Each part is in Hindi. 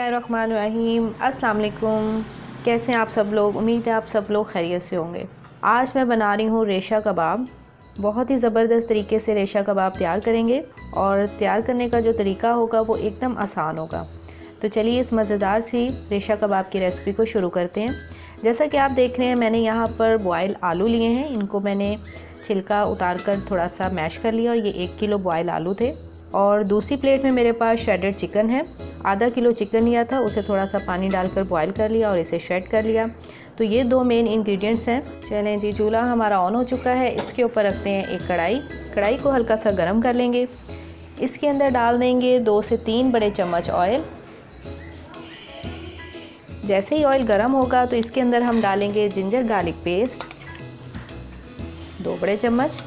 बिस्मिल्लाहिर्रहमानिर्रहीम। अस्सलाम वालेकुम। कैसे हैं आप सब लोग? उम्मीद है आप सब लोग खैरियत से होंगे। आज मैं बना रही हूँ रेशा कबाब। बहुत ही ज़बरदस्त तरीके से रेशा कबाब तैयार करेंगे और तैयार करने का जो तरीका होगा वो एकदम आसान होगा। तो चलिए इस मज़ेदार सी रेशा कबाब की रेसिपी को शुरू करते हैं। जैसा कि आप देख रहे हैं, मैंने यहाँ पर बॉयल आलू लिए हैं। इनको मैंने छिलका उतार कर थोड़ा सा मैश कर लिया और ये 1 किलो बॉयल आलू थे। और दूसरी प्लेट में मेरे पास श्रेडेड चिकन है। आधा किलो चिकन लिया था, उसे थोड़ा सा पानी डालकर बॉयल कर लिया और इसे श्रेड कर लिया। तो ये 2 मेन इंग्रेडिएंट्स हैं। चलें जी, चूल्हा हमारा ऑन हो चुका है। इसके ऊपर रखते हैं एक कढ़ाई को हल्का सा गर्म कर लेंगे। इसके अंदर डाल देंगे 2 से 3 बड़े चम्मच ऑयल। जैसे ही ऑयल गर्म होगा तो इसके अंदर हम डालेंगे जिंजर गार्लिक पेस्ट 2 बड़े चम्मच।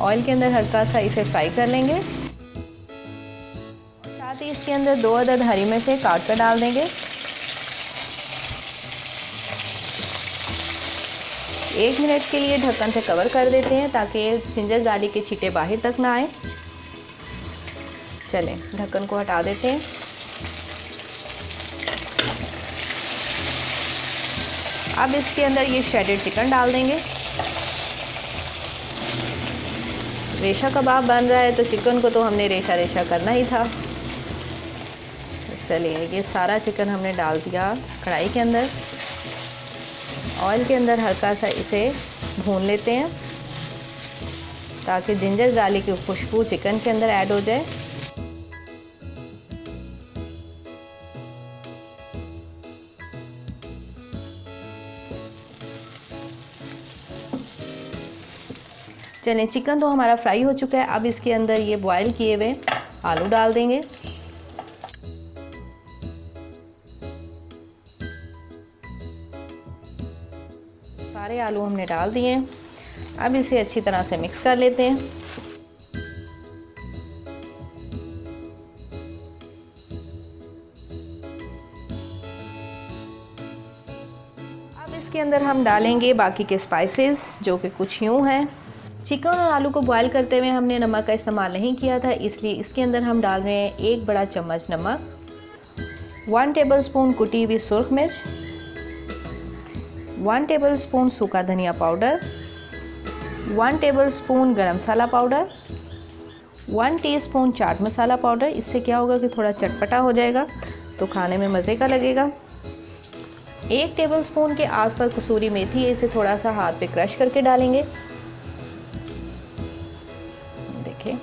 ऑयल के अंदर हल्का सा इसे फ्राई कर लेंगे। साथ ही इसके अंदर 2 अदद हरी मिर्चें काट कर डाल देंगे। 1 मिनट के लिए ढक्कन से कवर कर देते हैं ताकि जिंजर गार्लिक के छींटे बाहर तक ना आए। चलें, ढक्कन को हटा देते हैं। अब इसके अंदर ये श्रेडेड चिकन डाल देंगे। रेशा कबाब बन रहा है तो चिकन को तो हमने रेशा रेशा करना ही था। तो चलिए, ये सारा चिकन हमने डाल दिया कढ़ाई के अंदर। ऑयल के अंदर हल्का सा इसे भून लेते हैं ताकि जिंजर गार्लिक की खुशबू चिकन के अंदर ऐड हो जाए। चलें, चिकन तो हमारा फ्राई हो चुका है। अब इसके अंदर ये बॉयल किए हुए आलू डाल देंगे। सारे आलू हमने डाल दिए। अब इसे अच्छी तरह से मिक्स कर लेते हैं। अब इसके अंदर हम डालेंगे बाकी के स्पाइसेस, जो कि कुछ यूँ हैं। चिकन और आलू को बॉयल करते हुए हमने नमक का इस्तेमाल नहीं किया था, इसलिए इसके अंदर हम डाल रहे हैं 1 बड़ा चम्मच नमक, 1 टेबलस्पून कुटी हुई सुर्ख मिर्च, 1 टेबलस्पून सूखा धनिया पाउडर, 1 टेबलस्पून गरम मसाला powder, 1 teaspoon chaat masala powder. इससे क्या होगा कि थोड़ा चटपटा हो जाएगा तो खाने में मज़े का लगेगा। 1 टेबलस्पून के आसपास कसूरी मेथी है, इसे थोड़ा सा हाथ पे क्रश करके डालेंगे। देखिए,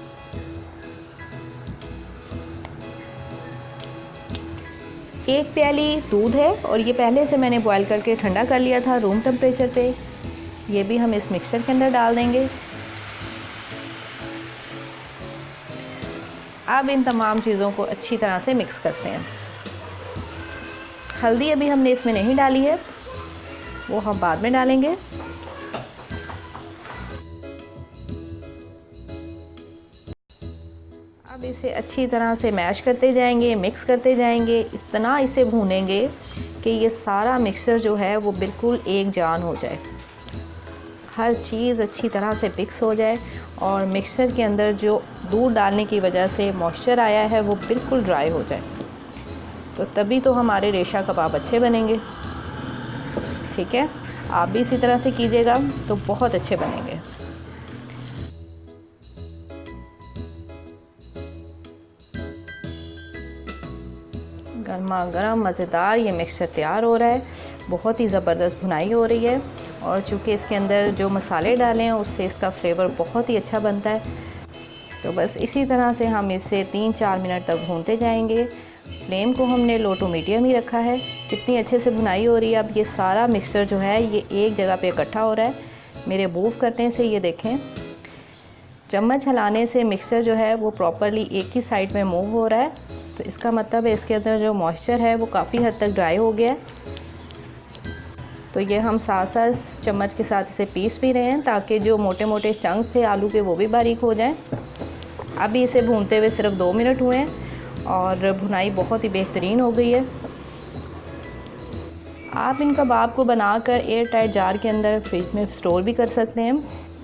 1 प्याली दूध है और ये पहले से मैंने बॉयल करके ठंडा कर लिया था रूम टेम्परेचर पे। ये भी हम इस मिक्सचर के अंदर डाल देंगे। अब इन तमाम चीज़ों को अच्छी तरह से मिक्स करते हैं। हल्दी अभी हमने इसमें नहीं डाली है, वो हम बाद में डालेंगे। अब इसे अच्छी तरह से मैश करते जाएंगे, मिक्स करते जाएंगे। इस तरह इसे भूनेंगे कि ये सारा मिक्सचर जो है वो बिल्कुल एक जान हो जाए, हर चीज़ अच्छी तरह से मिक्स हो जाए और मिक्सचर के अंदर जो दूध डालने की वजह से मॉइस्चर आया है वो बिल्कुल ड्राई हो जाए। तो तभी तो हमारे रेशा कबाब अच्छे बनेंगे। ठीक है, आप भी इसी तरह से कीजिएगा तो बहुत अच्छे बनेंगे। गर्मा गर्म मज़ेदार ये मिक्सचर तैयार हो रहा है। बहुत ही ज़बरदस्त भुनाई हो रही है और चूँकि इसके अंदर जो मसाले डाले हैं उससे इसका फ्लेवर बहुत ही अच्छा बनता है। तो बस इसी तरह से हम इसे 3-4 मिनट तक भूनते जाएंगे। फ्लेम को हमने लो टू मीडियम ही रखा है। कितनी अच्छे से भुनाई हो रही है। अब ये सारा मिक्सचर जो है ये एक जगह पे इकट्ठा हो रहा है। मेरे मूव करने से ये देखें, चम्मच हिलाने से मिक्सचर जो है वो प्रॉपरली एक ही साइड में मूव हो रहा है। तो इसका मतलब है इसके अंदर जो मॉइस्चर है वो काफ़ी हद तक ड्राई हो गया है। तो ये हम साथ साथ चम्मच के साथ इसे पीस भी रहे हैं ताकि जो मोटे मोटे चंक्स थे आलू के वो भी बारीक हो जाएं। अभी इसे भूनते हुए सिर्फ 2 मिनट हुए हैं और भुनाई बहुत ही बेहतरीन हो गई है। आप इन कबाब को बनाकर एयर टाइट जार के अंदर फ्रिज में स्टोर भी कर सकते हैं।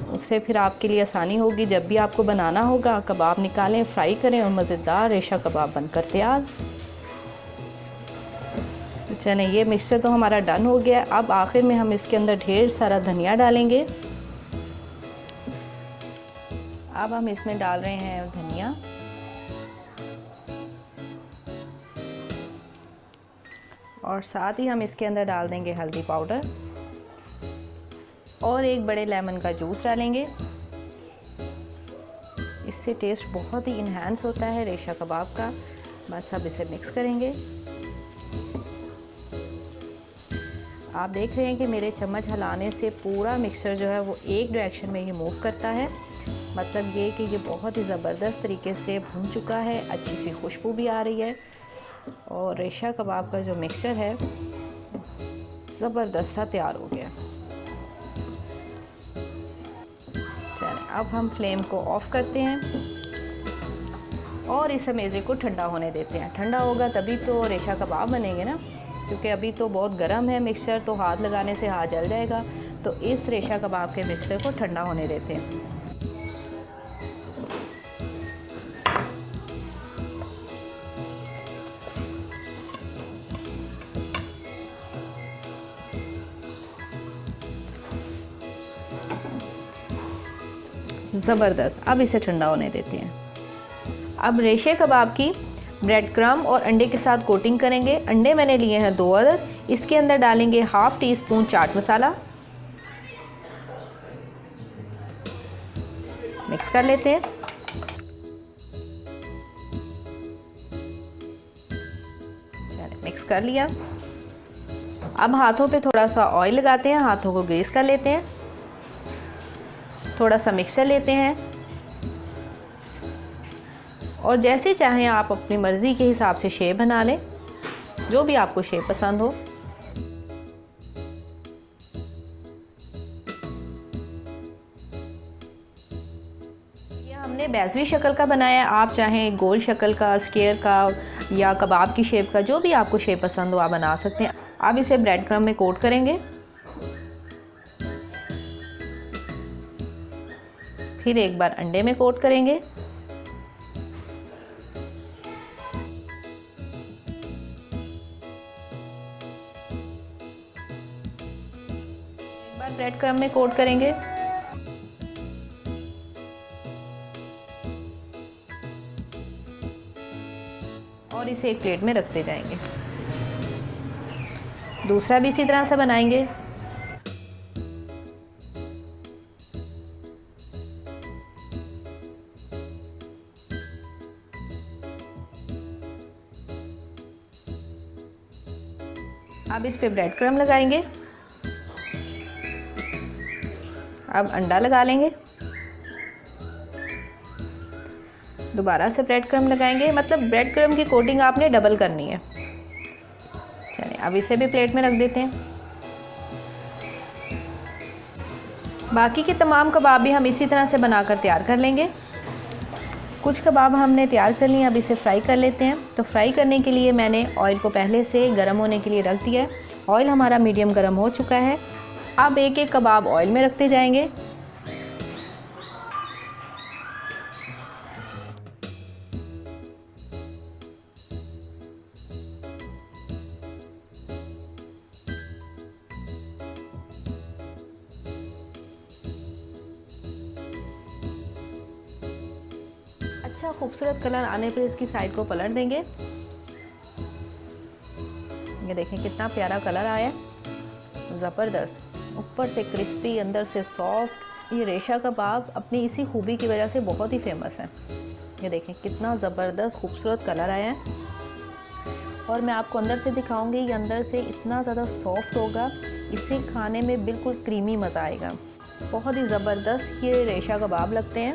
उससे फिर आपके लिए आसानी होगी। जब भी आपको बनाना होगा कबाब निकालें, फ्राई करें और मज़ेदार रेशा कबाब बनकर तैयार। चलें, ये मिक्सचर तो हमारा डन हो गया। अब आखिर में हम इसके अंदर ढेर सारा धनिया डालेंगे। अब हम इसमें डाल रहे हैं धनिया, और साथ ही हम इसके अंदर डाल देंगे हल्दी पाउडर और एक बड़े लेमन का जूस डालेंगे। इससे टेस्ट बहुत ही इन्हांस होता है रेशा कबाब का। बस अब इसे मिक्स करेंगे। आप देख रहे हैं कि मेरे चम्मच हिलाने से पूरा मिक्सचर जो है वो एक डायरेक्शन में ही मूव करता है। मतलब ये कि ये बहुत ही ज़बरदस्त तरीके से भुन चुका है, अच्छी सी खुशबू भी आ रही है और रेशा कबाब का जो मिक्सचर है ज़बरदस्त सा तैयार हो गया। चलें, अब हम फ्लेम को ऑफ़ करते हैं और इस मेज़े को ठंडा होने देते हैं। ठंडा होगा तभी तो रेशा कबाब बनेंगे ना, क्योंकि अभी तो बहुत गर्म है मिक्सचर, तो हाथ लगाने से हाथ जल जाएगा। तो इस रेशा कबाब के मिक्सचर को ठंडा होने देते हैं। ज़बरदस्त, अब इसे ठंडा होने देते हैं। अब रेशे कबाब की ब्रेड क्रम और अंडे के साथ कोटिंग करेंगे। अंडे मैंने लिए हैं 2 अदद। इसके अंदर डालेंगे half tea spoon chaat masala, mix कर लेते हैं। मिक्स कर लिया। अब हाथों पे थोड़ा सा ऑयल लगाते हैं, हाथों को ग्रीस कर लेते हैं। थोड़ा सा मिक्सचर लेते हैं और जैसे चाहें आप अपनी मर्ज़ी के हिसाब से शेप बना लें, जो भी आपको शेप पसंद हो। ये हमने बैज़वी शक्ल का बनाया। आप चाहें गोल शक्ल का, स्क्वायर का या कबाब की शेप का, जो भी आपको शेप पसंद हो आप बना सकते हैं। अब इसे ब्रेड क्रम्ब में कोट करेंगे, फिर एक बार अंडे में कोट करेंगे, एक बार ब्रेड क्रम्ब में कोट करेंगे और इसे एक प्लेट में रखते जाएंगे। दूसरा भी इसी तरह से बनाएंगे। अब इस पे ब्रेड क्रम्ब लगाएंगे। अब अंडा लगा लेंगे, दोबारा से ब्रेड क्रम्ब लगाएंगे। मतलब ब्रेड क्रम्ब की कोटिंग आपने डबल करनी है। चलिए, अब इसे भी प्लेट में रख देते हैं। बाकी के तमाम कबाब भी हम इसी तरह से बनाकर तैयार कर लेंगे। कुछ कबाब हमने तैयार कर लिए, अब इसे फ्राई कर लेते हैं। तो फ्राई करने के लिए मैंने ऑयल को पहले से गर्म होने के लिए रख दिया है। ऑयल हमारा मीडियम गर्म हो चुका है। अब एक एक कबाब ऑयल में रखते जाएंगे। अच्छा खूबसूरत कलर आने पर इसकी साइड को पलट देंगे। ये देखें कितना प्यारा कलर आया, ज़बरदस्त, ऊपर से क्रिस्पी अंदर से सॉफ्ट। ये रेशा कबाब अपनी इसी खूबी की वजह से बहुत ही फेमस है। ये देखें कितना ज़बरदस्त खूबसूरत कलर आया है और मैं आपको अंदर से दिखाऊंगी। ये अंदर से इतना ज़्यादा सॉफ्ट होगा, इसे खाने में बिल्कुल क्रीमी मज़ा आएगा। बहुत ही ज़बरदस्त ये रेशा कबाब लगते हैं,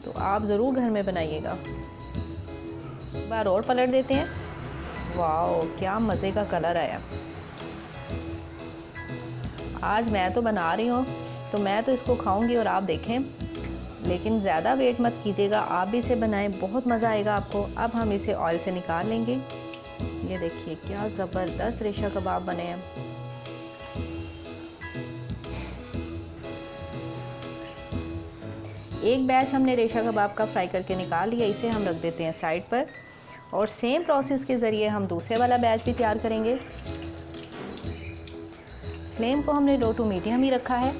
तो आप ज़रूर घर में बनाइएगा। एक बार और पलट देते हैं। वाओ क्या मज़े का कलर आया। आज मैं तो बना रही हूँ तो मैं तो इसको खाऊंगी और आप देखें, लेकिन ज़्यादा वेट मत कीजिएगा, आप भी इसे बनाएं, बहुत मज़ा आएगा आपको। अब हम इसे ऑयल से निकाल लेंगे। ये देखिए क्या ज़बरदस्त रेशा कबाब बने हैं। एक बैच हमने रेशा कबाब का फ्राई करके निकाल लिया, इसे हम रख देते हैं साइड पर। और सेम प्रोसेस के ज़रिए हम दूसरे वाला बैच भी तैयार करेंगे। फ्लेम को हमने लो टू मीडियम ही रखा है।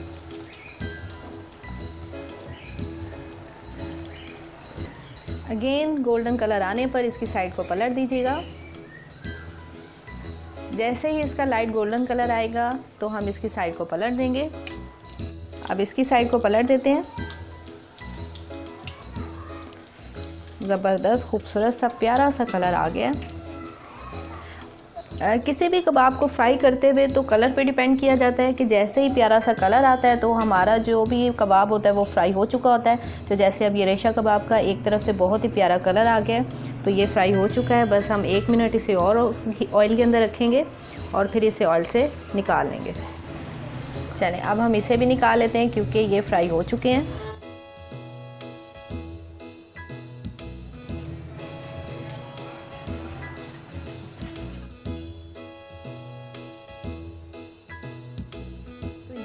अगेन गोल्डन कलर आने पर इसकी साइड को पलट दीजिएगा। जैसे ही इसका लाइट गोल्डन कलर आएगा तो हम इसकी साइड को पलट देंगे। अब इसकी साइड को पलट देते हैं। ज़बरदस्त खूबसूरत सा प्यारा सा कलर आ गया। किसी भी कबाब को फ्राई करते हुए तो कलर पे डिपेंड किया जाता है कि जैसे ही प्यारा सा कलर आता है तो हमारा जो भी कबाब होता है वो फ्राई हो चुका होता है। तो जैसे अब ये रेशा कबाब का एक तरफ से बहुत ही प्यारा कलर आ गया है तो ये फ्राई हो चुका है। बस हम 1 मिनट इसे और ऑयल के अंदर रखेंगे और फिर इसे ऑयल से निकाल लेंगे। चलें अब हम इसे भी निकाल लेते हैं क्योंकि ये फ्राई हो चुके हैं।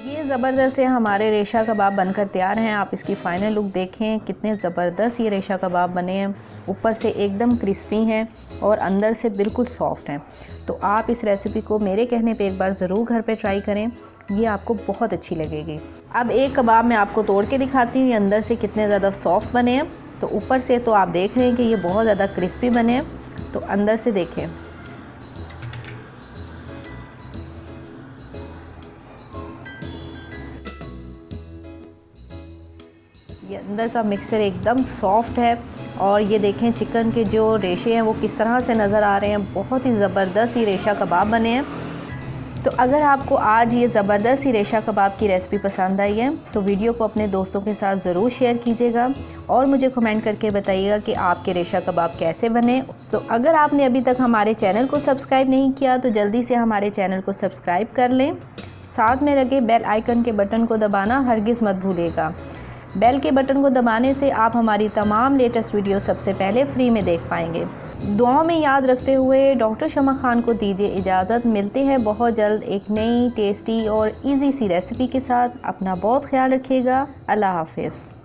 ये ज़बरदस्त से हमारे रेशा कबाब बनकर तैयार हैं। आप इसकी फ़ाइनल लुक देखें, कितने ज़बरदस्त ये रेशा कबाब बने हैं। ऊपर से एकदम क्रिस्पी हैं और अंदर से बिल्कुल सॉफ्ट हैं। तो आप इस रेसिपी को मेरे कहने पे एक बार ज़रूर घर पे ट्राई करें, ये आपको बहुत अच्छी लगेगी। अब एक कबाब मैं आपको तोड़ के दिखाती हूँ, ये अंदर से कितने ज़्यादा सॉफ्ट बने हैं। तो ऊपर से तो आप देख रहे हैं कि ये बहुत ज़्यादा क्रिस्पी बने हैं, तो अंदर से देखें। ये अंदर का मिक्सचर एकदम सॉफ्ट है और ये देखें चिकन के जो रेशे हैं वो किस तरह से नज़र आ रहे हैं। बहुत ही ज़बरदस्त ये रेशा कबाब बने हैं। तो अगर आपको आज ये ज़बरदस्त ही रेशा कबाब की रेसिपी पसंद आई है तो वीडियो को अपने दोस्तों के साथ ज़रूर शेयर कीजिएगा और मुझे कमेंट करके बताइएगा कि आपके रेशा कबाब कैसे बने। तो अगर आपने अभी तक हमारे चैनल को सब्सक्राइब नहीं किया तो जल्दी से हमारे चैनल को सब्सक्राइब कर लें। साथ में लगे बेल आइकन के बटन को दबाना हरगिज़ मत भूलिएगा। बेल के बटन को दबाने से आप हमारी तमाम लेटेस्ट वीडियो सबसे पहले फ्री में देख पाएंगे। दुआओं में याद रखते हुए डॉक्टर शमा खान को दीजिए इजाज़त। मिलते हैं बहुत जल्द एक नई टेस्टी और इजी सी रेसिपी के साथ। अपना बहुत ख्याल रखिएगा। अल्लाह हाफिज़।